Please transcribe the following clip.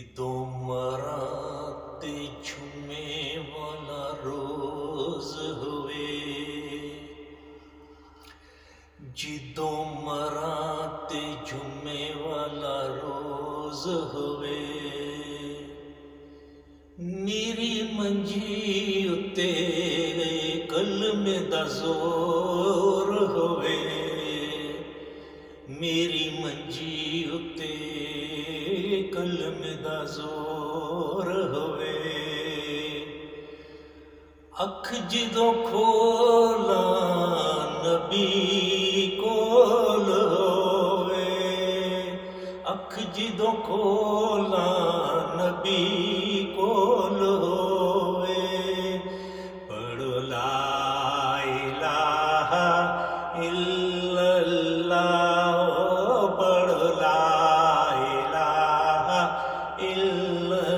ईदों मराते झूमे वाला रोज हुए, जिदों मराते झूमे वाला रोज हुए। मेरी मंजी उते कलमे दा जोर होवे, मेरी मंजी उते कलमे दा जोर होवे। अख जिदों खोला नबी कोल होवे, अख जिदों खोला नबी कोल होवे। पढ़ो ला इलाहा इल्लल्लाह, पढ़ो ला इलाहा इल्लल्लाह।